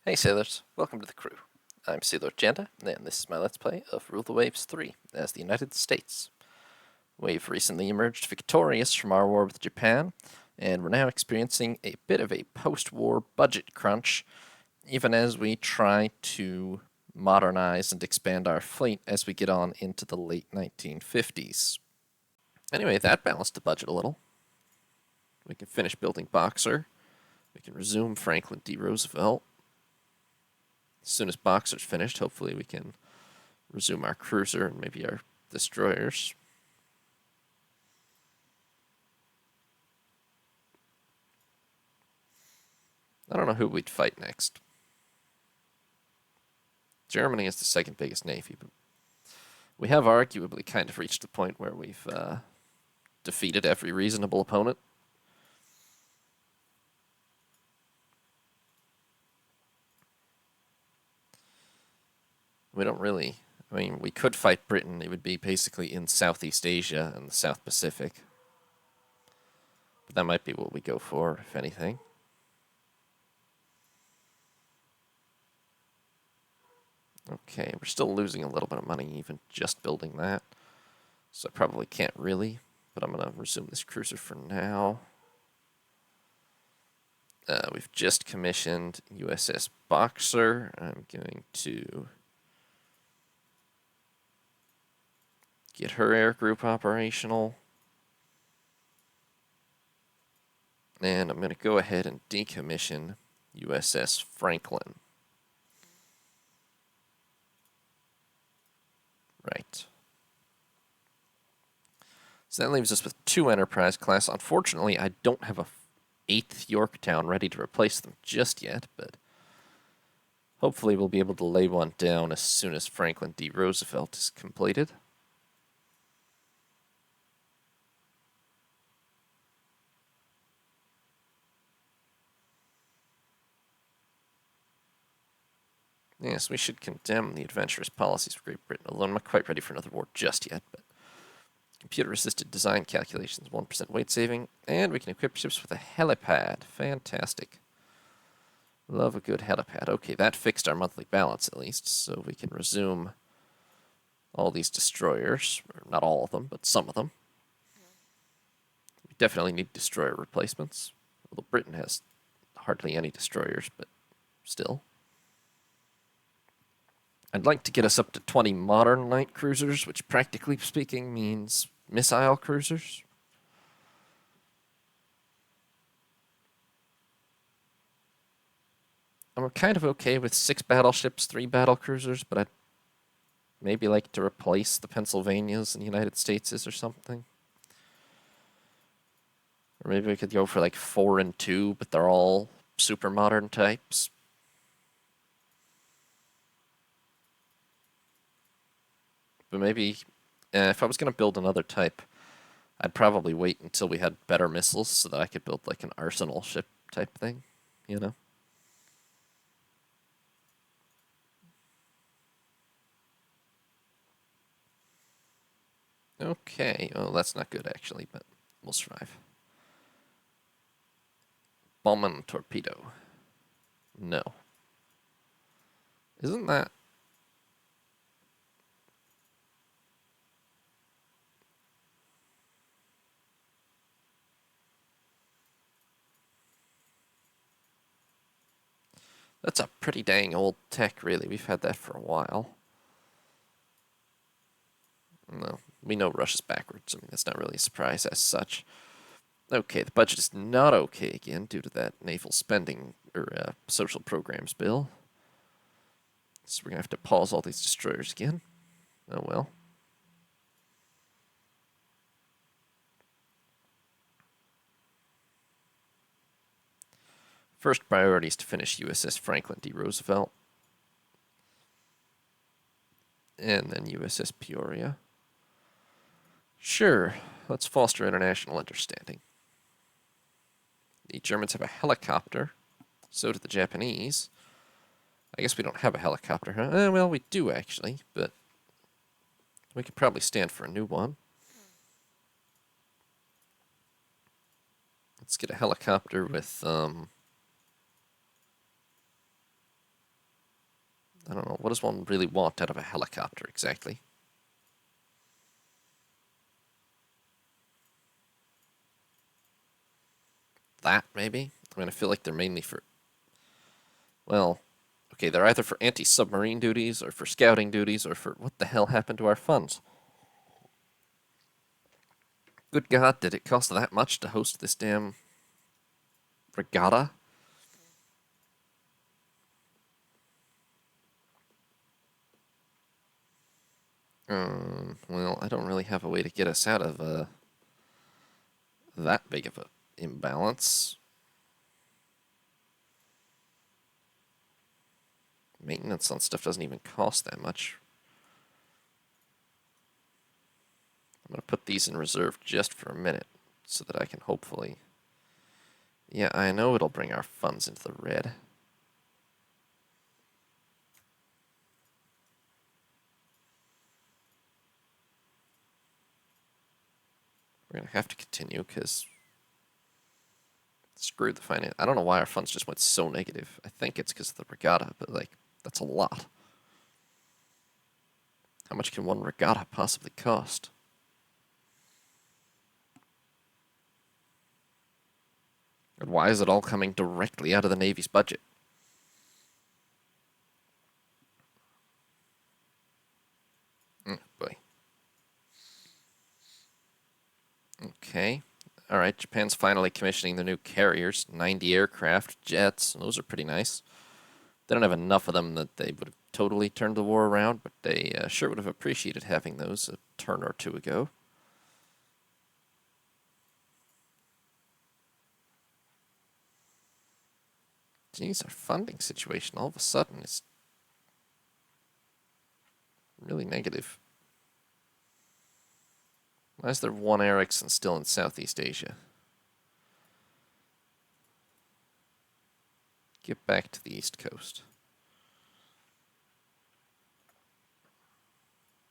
Hey sailors, welcome to the crew. I'm Sailor Janda, and this is my Let's Play of Rule the Waves 3 as the United States. We've recently emerged victorious from our war with Japan, and we're now experiencing a bit of a post-war budget crunch, even as we try to modernize and expand our fleet as we get on into the late 1950s. Anyway, that balanced the budget a little. We can finish building Boxer. We can resume Franklin D. Roosevelt. As soon as Boxer's finished, hopefully we can resume our cruiser and maybe our destroyers. I don't know who we'd fight next. Germany is the second biggest navy, but we have arguably kind of reached the point where we've defeated every reasonable opponent. We don't really... I mean, we could fight Britain. It would be basically in Southeast Asia and the South Pacific. But that might be what we go for, if anything. Okay, we're still losing a little bit of money even just building that. So I probably can't really, but I'm going to resume this cruiser for now. We've just commissioned USS Boxer. I'm going to get her air group operational. And I'm going to go ahead and decommission USS Franklin. Right. So that leaves us with 2 Enterprise class. Unfortunately, I don't have a 8th Yorktown ready to replace them just yet, but hopefully we'll be able to lay one down as soon as Franklin D. Roosevelt is completed. Yes, we should condemn the adventurous policies of Great Britain, although I'm not quite ready for another war just yet, but computer-assisted design calculations, 1% weight saving, and we can equip ships with a helipad. Fantastic. Love a good helipad. Okay, that fixed our monthly balance at least, so we can resume all these destroyers. Or not all of them, but some of them. We definitely need destroyer replacements. Although Britain has hardly any destroyers, but still. I'd like to get us up to 20 modern light cruisers, which practically speaking means missile cruisers. I'm kind of okay with 6 battleships, 3 battle cruisers, but I'd maybe like to replace the Pennsylvanias and the United States or something. Or maybe we could go for like 4 and 2, but they're all super modern types. But maybe if I was going to build another type, I'd probably wait until we had better missiles so that I could build like an arsenal ship type thing, you know? Okay, well that's not good actually, but we'll survive. Bombman torpedo. No. Isn't that... That's a pretty dang old tech, really. We've had that for a while. No, we know Russia's backwards. I mean, that's not really a surprise as such. Okay, the budget is not okay again due to that naval spending, or social programs bill. So we're going to have to pause all these destroyers again. Oh well. First priority is to finish USS Franklin D. Roosevelt. And then USS Peoria. Sure, let's foster international understanding. The Germans have a helicopter. So do the Japanese. I guess we don't have a helicopter, huh? Well, we do actually, but we could probably stand for a new one. Let's get a helicopter with, I don't know. What does one really want out of a helicopter exactly? That, maybe? I mean, I feel like they're mainly for. Well, okay, they're either for anti submarine duties, or for scouting duties, or for. What the hell happened to our funds? Good God, did it cost that much to host this damn regatta? Well, I don't really have a way to get us out of that big of a imbalance. Maintenance on stuff doesn't even cost that much. I'm going to put these in reserve just for a minute so that I can hopefully. Yeah, I know it'll bring our funds into the red. We're going to have to continue because screw the finance. I don't know why our funds just went so negative. I think it's because of the regatta, but like, that's a lot. How much can one regatta possibly cost? And why is it all coming directly out of the Navy's budget? Boy. Okay. All right, Japan's finally commissioning the new carriers, 90 aircraft, jets. Those are pretty nice. They don't have enough of them that they would have totally turned the war around, but they sure would have appreciated having those a turn or two ago. Geez, our funding situation all of a sudden is really negative. Why is there one Ericsson still in Southeast Asia? Get back to the East Coast.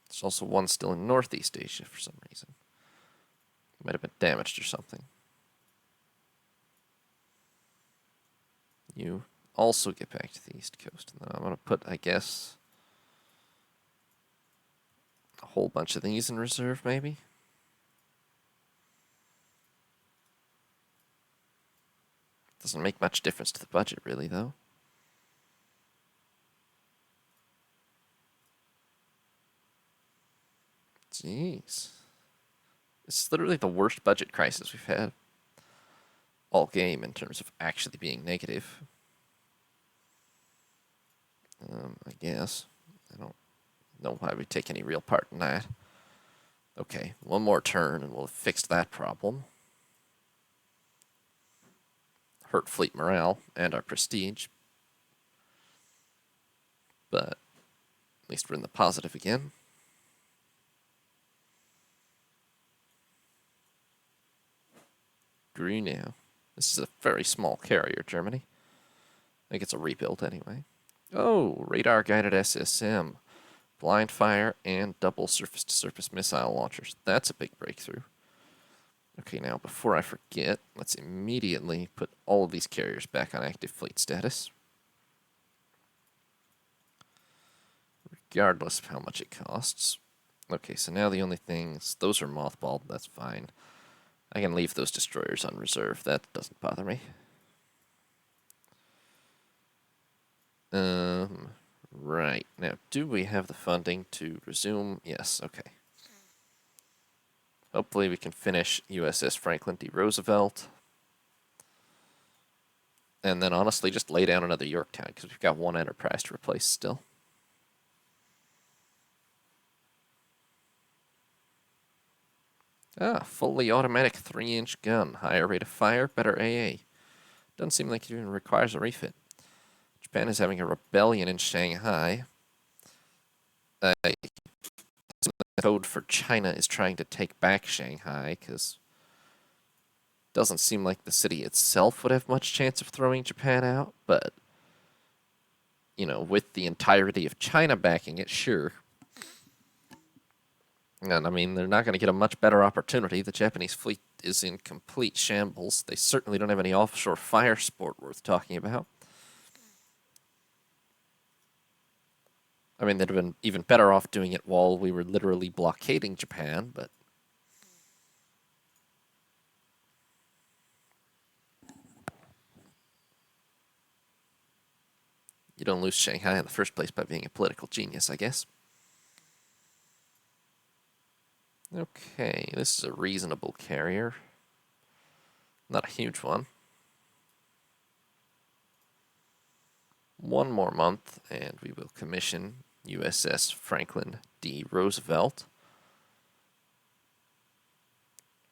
There's also one still in Northeast Asia for some reason. Might have been damaged or something. You also get back to the East Coast. And then I'm going to put, I guess, a whole bunch of these in reserve, maybe? Doesn't make much difference to the budget, really, though. Jeez. This is literally the worst budget crisis we've had all game in terms of actually being negative. I guess. I don't know why we take any real part in that. Okay, one more turn and we'll have fixed that problem. Hurt fleet morale and our prestige. But at least we're in the positive again. Grünau. This is a very small carrier, Germany. I think it's a rebuild anyway. Oh, radar-guided SSM. Blind fire and double surface-to-surface missile launchers. That's a big breakthrough. Okay, now before I forget, let's immediately put all of these carriers back on active fleet status. Regardless of how much it costs. Okay, so now the only things, those are mothballed, that's fine. I can leave those destroyers on reserve, that doesn't bother me. Right. Now, do we have the funding to resume? Yes, okay. Hopefully we can finish USS Franklin D. Roosevelt. And then honestly just lay down another Yorktown, because we've got one Enterprise to replace still. Ah, fully automatic 3-inch gun. Higher rate of fire, better AA. Doesn't seem like it even requires a refit. Japan is having a rebellion in Shanghai. The code for China is trying to take back Shanghai, because it doesn't seem like the city itself would have much chance of throwing Japan out, but, you know, with the entirety of China backing it, sure. And, I mean, they're not going to get a much better opportunity. The Japanese fleet is in complete shambles. They certainly don't have any offshore fire sport worth talking about. I mean, they'd have been even better off doing it while we were literally blockading Japan, but you don't lose Shanghai in the first place by being a political genius, I guess. Okay, this is a reasonable carrier. Not a huge one. One more month, and we will commission USS Franklin D. Roosevelt.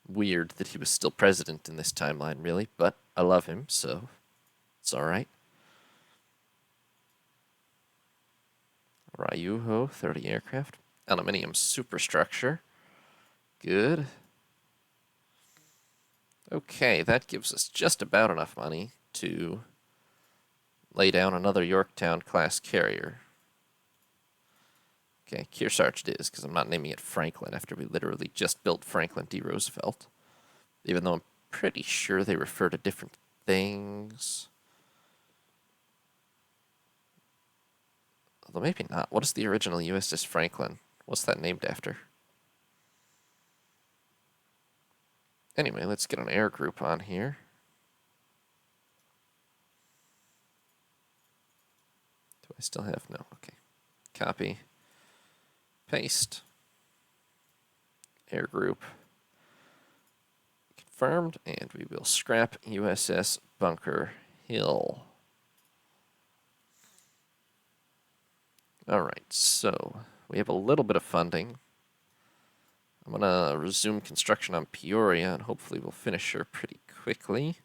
Weird that he was still president in this timeline, really, but I love him, so it's alright. Ryuho, 30 aircraft. Aluminium superstructure. Good. Okay, that gives us just about enough money to lay down another Yorktown-class carrier. Okay, Kearsarge it is, because I'm not naming it Franklin after we literally just built Franklin D. Roosevelt. Even though I'm pretty sure they refer to different things. Although maybe not. What is the original USS Franklin? What's that named after? Anyway, let's get an air group on here. Do I still have? No. Okay. Copy. Paste. Air group. Confirmed. And we will scrap USS Bunker Hill. Alright, so we have a little bit of funding. I'm going to resume construction on Peoria, and hopefully we'll finish her pretty quickly.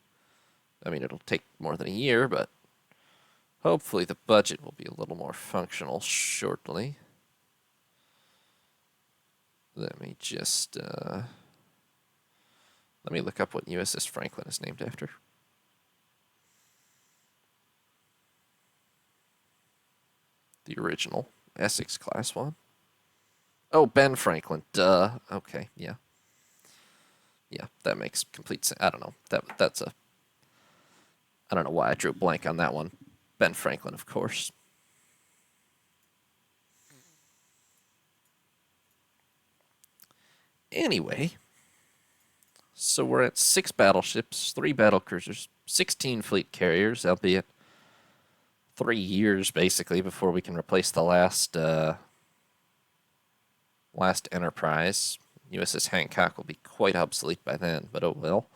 I mean, it'll take more than a year, but hopefully the budget will be a little more functional shortly. Let me just, let me look up what USS Franklin is named after. The original Essex class one. Oh, Ben Franklin. Duh. Okay, yeah. Yeah, that makes complete sense. I don't know. That's a... I don't know why I drew a blank on that one. Ben Franklin, of course. Anyway, so we're at 6 battleships, 3 battlecruisers, 16 fleet carriers, albeit 3 years basically before we can replace the last Enterprise. USS Hancock will be quite obsolete by then, but oh well.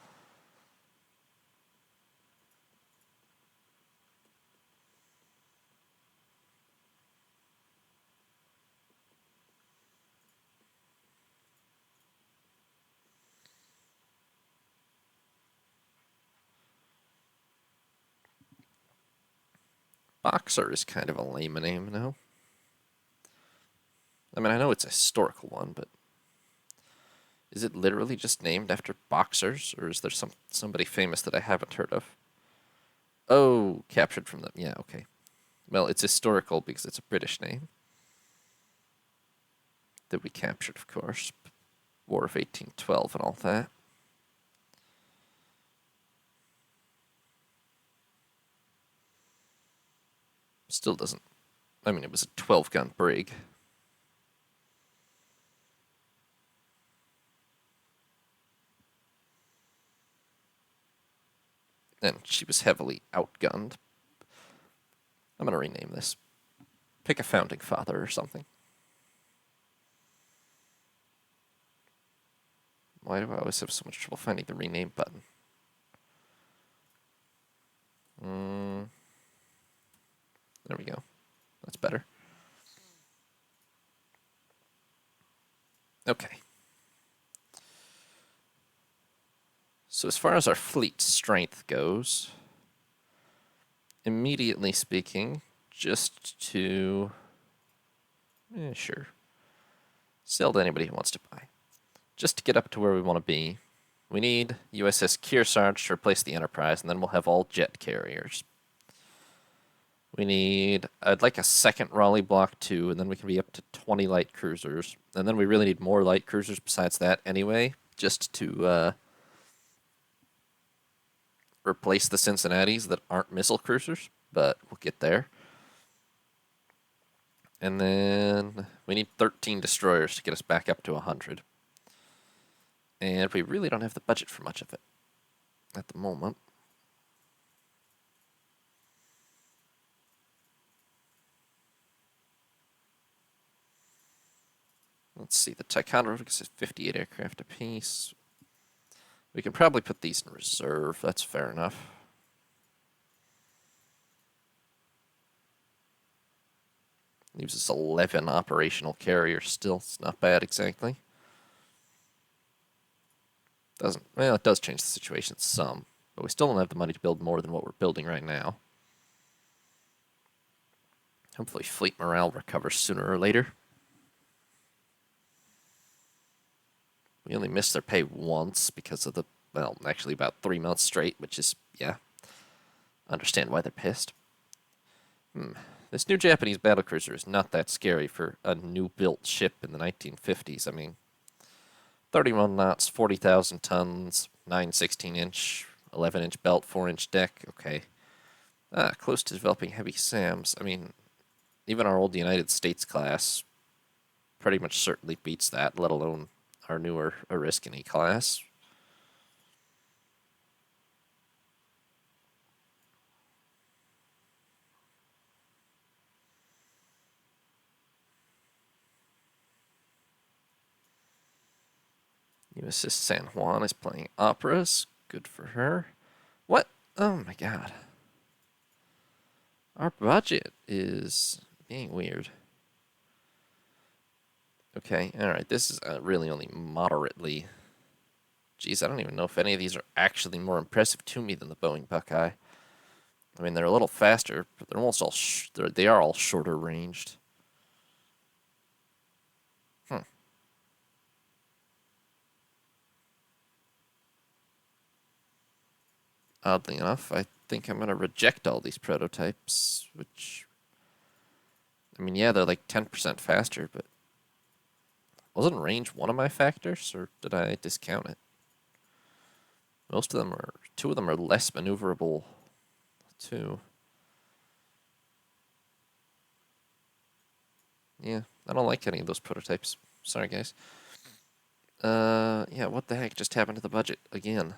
Boxer is kind of a lame name, no? I mean, I know it's a historical one, but is it literally just named after boxers, or is there somebody famous that I haven't heard of? Oh, captured from them. Yeah, okay. Well, it's historical because it's a British name that we captured, of course. War of 1812 and all that. Still doesn't... I mean, it was a 12-gun brig. And she was heavily outgunned. I'm going to rename this. Pick a founding father or something. Why do I always have so much trouble finding the rename button? There we go. That's better. Okay. So as far as our fleet strength goes, immediately speaking, just to... sure. Sell to anybody who wants to buy. Just to get up to where we want to be, we need USS Kearsarge to replace the Enterprise, and then we'll have all jet carriers. We need... I'd like a second Raleigh Block 2, and then we can be up to 20 light cruisers. And then we really need more light cruisers besides that anyway, just to replace the Cincinnatis that aren't missile cruisers, but we'll get there. And then we need 13 destroyers to get us back up to 100. And we really don't have the budget for much of it at the moment. Let's see, the Ticonderoga is 58 aircraft apiece. We can probably put these in reserve. That's fair enough. Leaves us 11 operational carriers still. It's not bad exactly. Well, it does change the situation some, but we still don't have the money to build more than what we're building right now. Hopefully fleet morale recovers sooner or later. We only missed their pay once because of well, actually about 3 months straight, which is, yeah, understand why they're pissed. This new Japanese battlecruiser is not that scary for a new built ship in the 1950s. I mean, 31 knots, 40,000 tons, 9 16-inch, 11-inch belt, 4-inch deck. Okay. Close to developing heavy SAMs. I mean, even our old United States class pretty much certainly beats that, let alone our newer Oriskany class. USS San Juan is playing operas. Good for her. What? Oh my god. Our budget is being weird. Okay, alright, this is really only moderately. Geez, I don't even know if any of these are actually more impressive to me than the Boeing Buckeye. I mean, they're a little faster, but they're almost all they are all shorter ranged. Oddly enough, I think I'm going to reject all these prototypes, which, I mean, yeah, they're like 10% faster, but wasn't range one of my factors, or did I discount it? Two of them are less maneuverable, too. Yeah, I don't like any of those prototypes. Sorry, guys. Yeah, what the heck just happened to the budget again?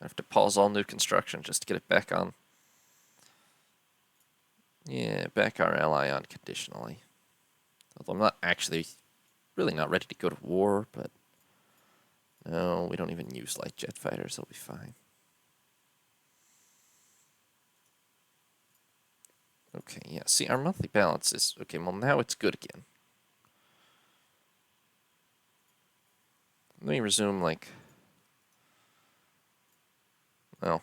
I have to pause all new construction just to get it back on. Yeah, back our ally unconditionally. Although I'm not actually really not ready to go to war, but no, we don't even use light jet fighters. It'll be fine. Okay, yeah. See, our monthly balance is okay. Well, now it's good again. Let me resume. Like, well,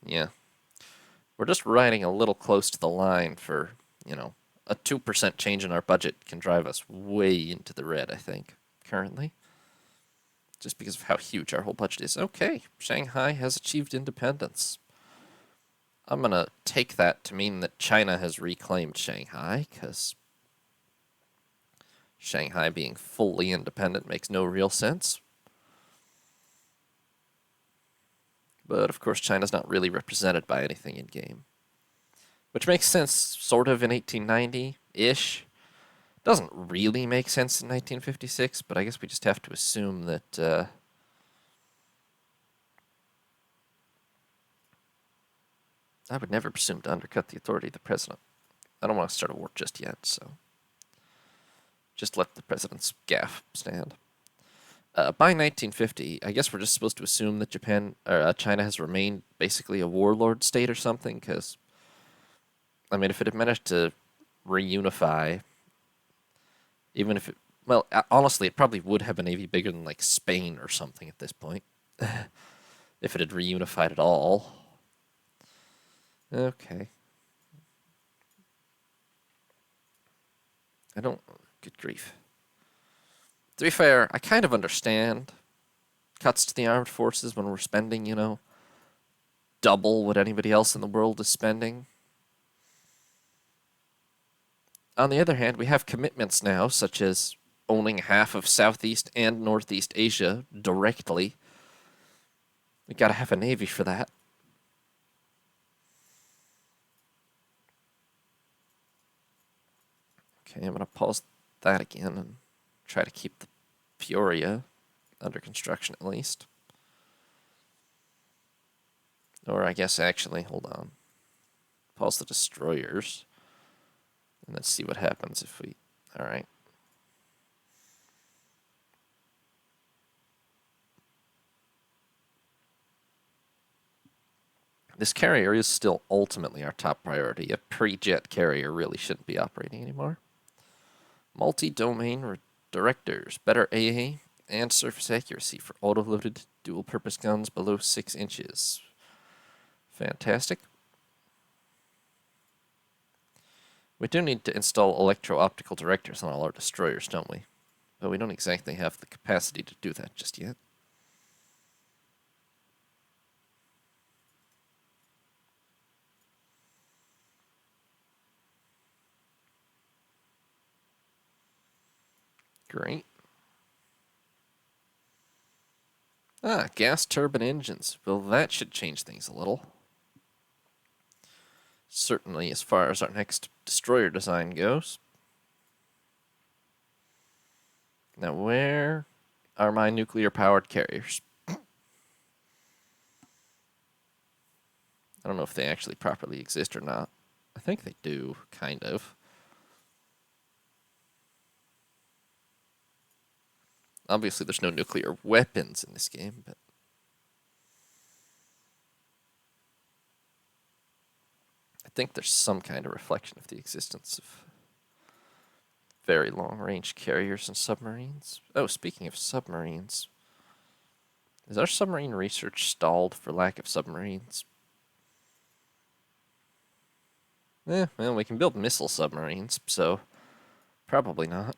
yeah. We're just riding a little close to the line for, a 2% change in our budget can drive us way into the red, I think, currently. Just because of how huge our whole budget is. Okay, Shanghai has achieved independence. I'm going to take that to mean that China has reclaimed Shanghai, because Shanghai being fully independent makes no real sense. But of course, China's not really represented by anything in game. Which makes sense, sort of, in 1890-ish. Doesn't really make sense in 1956, but I guess we just have to assume that I would never presume to undercut the authority of the president. I don't want to start a war just yet, so just let the president's gaffe stand. By 1950, I guess we're just supposed to assume that China has remained basically a warlord state or something, because, I mean, if it had managed to reunify, even if it, well, honestly, it probably would have a navy bigger than, like, Spain or something at this point, if it had reunified at all. Okay. Good grief. To be fair, I kind of understand cuts to the armed forces when we're spending, double what anybody else in the world is spending. On the other hand, we have commitments now, such as owning half of Southeast and Northeast Asia directly. We gotta have a navy for that. Okay, I'm gonna pause that again and try to keep the Peoria under construction at least. Or I guess actually, hold on. Pause the destroyers. And let's see what happens if we... Alright. This carrier is still ultimately our top priority. A pre-jet carrier really shouldn't be operating anymore. Multi-domain directors, better AA and surface accuracy for auto-loaded dual-purpose guns below 6 inches. Fantastic. We do need to install electro-optical directors on all our destroyers, don't we? But we don't exactly have the capacity to do that just yet. Great. Ah, gas turbine engines. Well, that should change things a little. Certainly as far as our next destroyer design goes. Now, where are my nuclear-powered carriers? I don't know if they actually properly exist or not. I think they do, kind of. Obviously, there's no nuclear weapons in this game, but... I think there's some kind of reflection of the existence of very long-range carriers and submarines. Oh, speaking of submarines, is our submarine research stalled for lack of submarines? Well, we can build missile submarines, so probably not.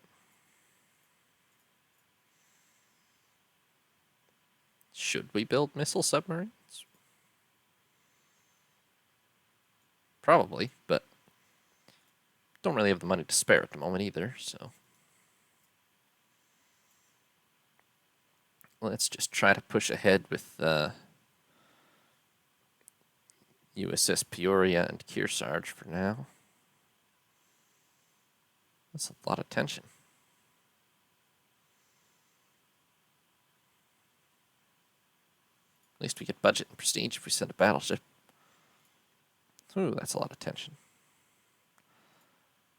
Should we build missile submarines? Probably, but don't really have the money to spare at the moment either, so... Let's just try to push ahead with USS Peoria and Kearsarge for now. That's a lot of tension. At least we get budget and prestige if we send a battleship. Ooh, that's a lot of tension.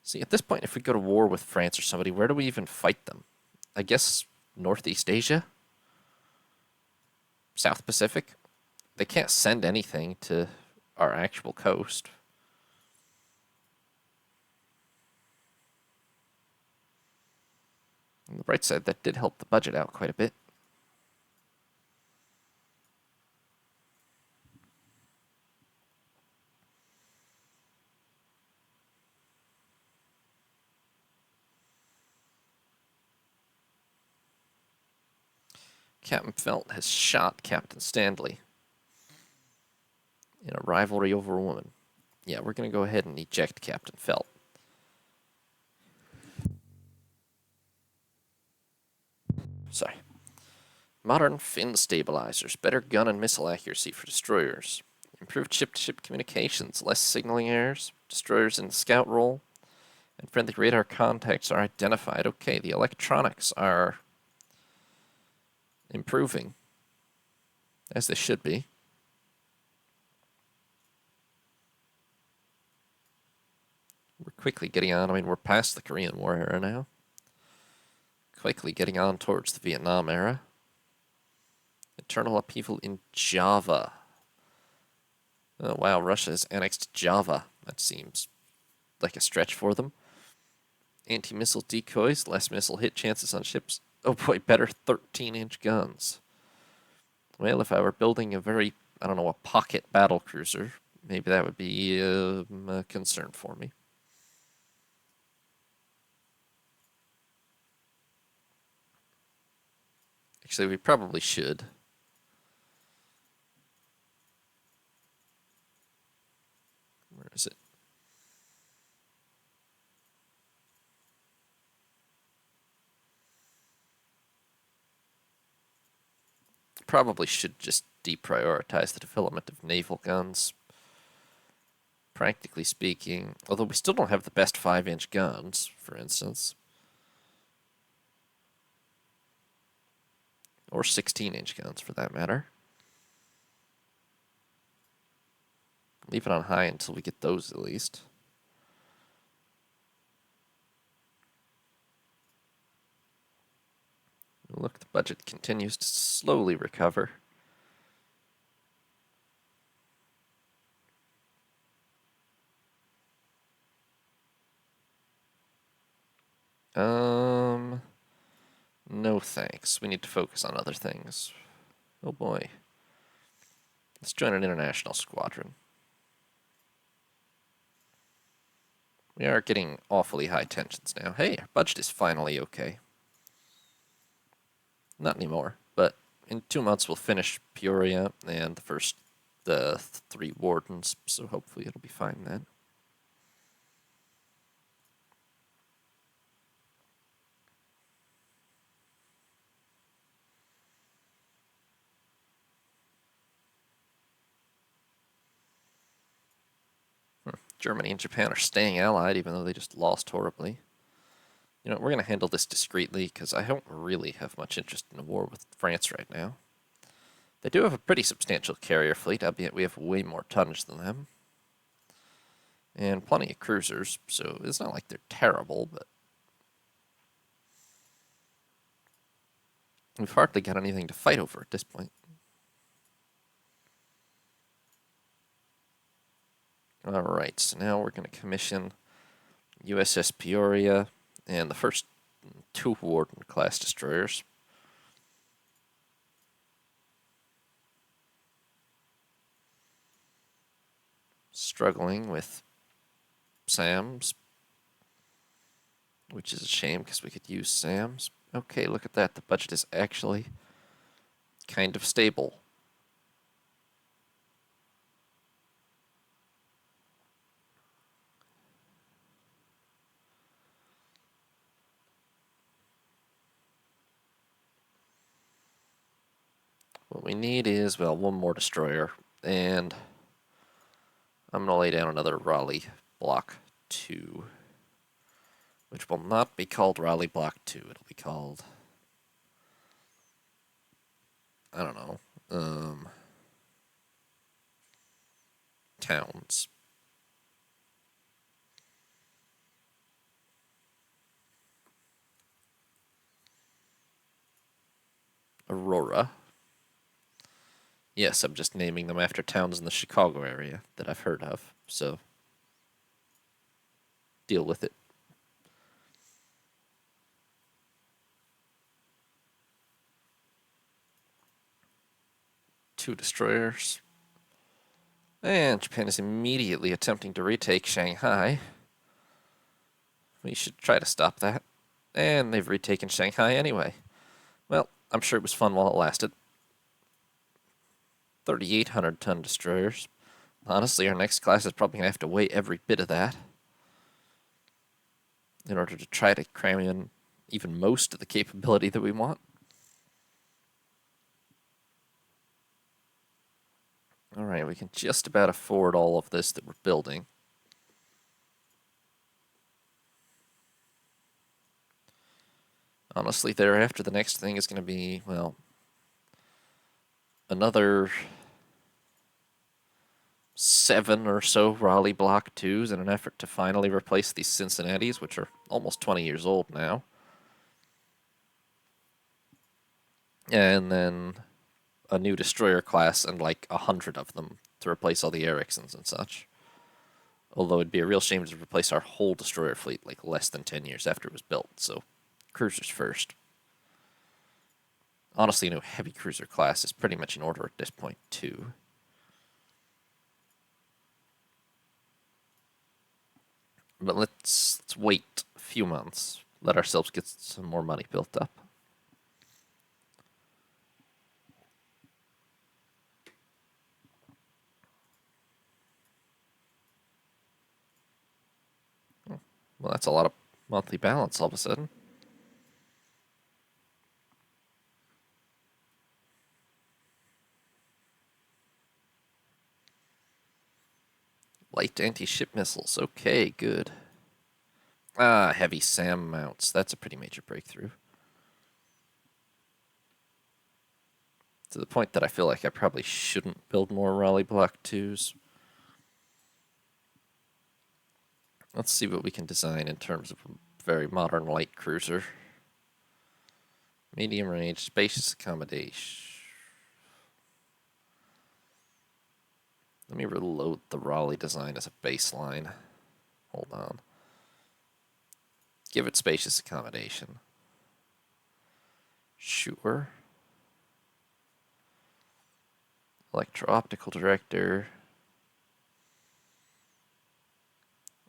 See, at this point, if we go to war with France or somebody, where do we even fight them? I guess Northeast Asia? South Pacific? They can't send anything to our actual coast. On the bright side, that did help the budget out quite a bit. Captain Felt has shot Captain Stanley in a rivalry over a woman. Yeah, we're going to go ahead and eject Captain Felt. Sorry. Modern fin stabilizers, better gun and missile accuracy for destroyers. Improved ship-to-ship communications, less signaling errors, destroyers in the scout role, and friendly radar contacts are identified. Okay, the electronics are improving, as they should be. We're quickly getting on. I mean, we're past the Korean War era now. Quickly getting on towards the Vietnam era. Internal upheaval in Java. Oh, wow, Russia has annexed Java. That seems like a stretch for them. Anti-missile decoys, less missile hit chances on ships. Oh boy, better 13-inch guns. Well, if I were building a very, I don't know, a pocket battle cruiser, maybe that would be a concern for me. Actually, we probably should. Where is it? probably should just deprioritize the development of naval guns. Practically speaking, although we still don't have the best 5-inch guns, for instance. Or 16-inch guns, for that matter. Leave it on high until we get those, at least. Look, the budget continues to slowly recover. No thanks. We need to focus on other things. Oh boy. Let's join an international squadron. We are getting awfully high tensions now. Hey, our budget is finally okay. Not anymore, but in 2 months we'll finish Peoria and the 3 wardens, so hopefully it'll be fine then. Germany and Japan are staying allied, even though they just lost horribly. You know, we're going to handle this discreetly, because I don't really have much interest in a war with France right now. They do have a pretty substantial carrier fleet, albeit we have way more tonnage than them. And plenty of cruisers, so it's not like they're terrible, but we've hardly got anything to fight over at this point. Alright, so now we're going to commission USS Peoria and the first 2 Warden-class destroyers. Struggling with SAMs, which is a shame because we could use SAMs. Okay, look at that. The budget is actually kind of stable. What we need is, well, 1 more destroyer, and I'm going to lay down another Raleigh Block 2, which will not be called Raleigh Block 2. It'll be called, I don't know, Towns. Aurora. Yes, I'm just naming them after towns in the Chicago area that I've heard of, so deal with it. Two destroyers. And Japan is immediately attempting to retake Shanghai. We should try to stop that. And they've retaken Shanghai anyway. Well, I'm sure it was fun while it lasted. 3,800-ton destroyers. Honestly, our next class is probably going to have to weigh every bit of that in order to try to cram in even most of the capability that we want. Alright, we can just about afford all of this that we're building. Honestly, thereafter, the next thing is going to be, well, another 7 or so Raleigh Block 2s in an effort to finally replace these Cincinnatis, which are almost 20 years old now. And then a new destroyer class and like 100 of them to replace all the Ericssons and such. Although it'd be a real shame to replace our whole destroyer fleet like less than 10 years after it was built, so cruisers first. Honestly, a new heavy cruiser class is pretty much in order at this point, too. But let's wait a few months, let ourselves get some more money built up. Well, that's a lot of monthly balance all of a sudden. Light anti-ship missiles. Okay, good. Ah, heavy SAM mounts. That's a pretty major breakthrough. To the point that I feel like I probably shouldn't build more Raleigh Block 2s. Let's see what we can design in terms of a very modern light cruiser. Medium range, spacious accommodation. Let me reload the Raleigh design as a baseline. Hold on. Give it spacious accommodation. Sure. Electro-optical director.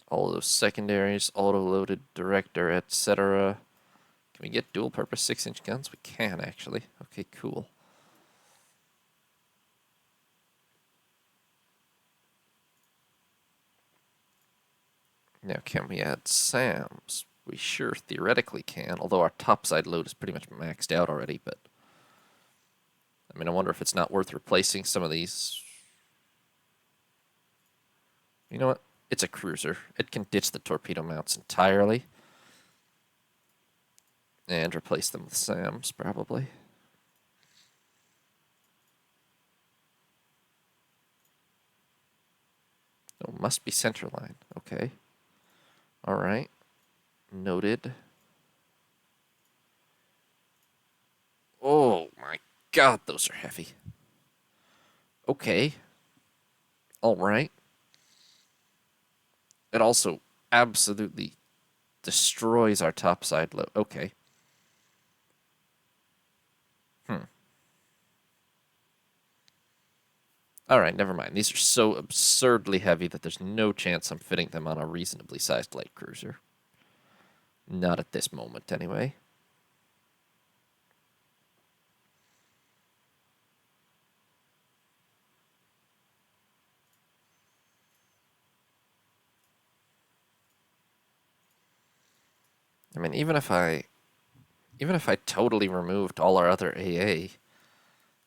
All of those secondaries, auto-loaded director, etc. Can we get dual-purpose 6-inch guns? We can, actually. Okay, cool. Now, can we add SAMs? We sure theoretically can, although our topside load is pretty much maxed out already, but... I mean, I wonder if it's not worth replacing some of these. You know what? It's a cruiser. It can ditch the torpedo mounts entirely. And replace them with SAMs, probably. Oh, must be centerline. Okay. Alright. Noted. Oh my god, those are heavy. Okay. Alright. It also absolutely destroys our topside load. Okay. Alright, never mind. These are so absurdly heavy that there's no chance I'm fitting them on a reasonably sized light cruiser. Not at this moment, anyway. I mean, even if I totally removed all our other AA,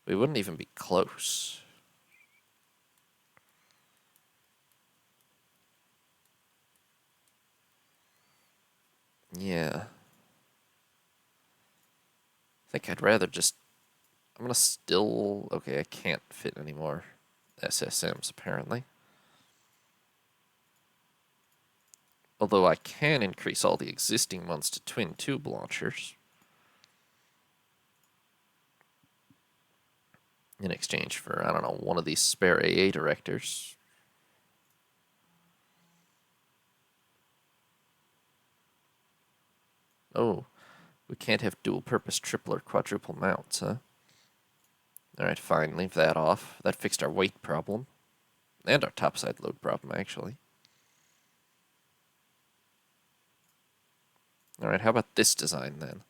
we wouldn't even be close. Yeah. I think I'd rather just... I'm gonna still... Okay, I can't fit any more SSMs, apparently. Although I can increase all the existing ones to twin tube launchers. In exchange for, I don't know, one of these spare AA directors. Oh, we can't have dual-purpose triple or quadruple mounts, huh? Alright, fine, leave that off. That fixed our weight problem. And our topside load problem, actually. Alright, how about this design, then?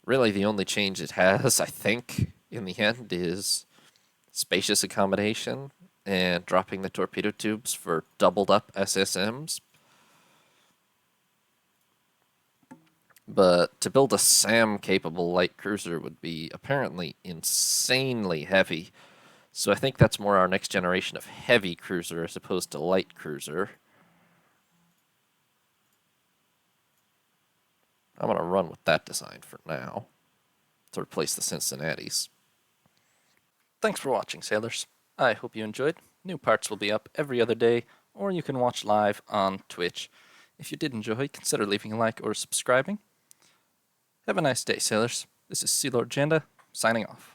Really, the only change it has, I think, in the end, is spacious accommodation and dropping the torpedo tubes for doubled-up SSMs. But to build a SAM-capable light cruiser would be apparently insanely heavy. So I think that's more our next generation of heavy cruiser as opposed to light cruiser. I'm going to run with that design for now to replace the Cincinnatis. Thanks for watching, sailors. I hope you enjoyed. New parts will be up every other day, or you can watch live on Twitch. If you did enjoy, consider leaving a like or subscribing. Have a nice day, sailors. This is Sea Lord Janda, signing off.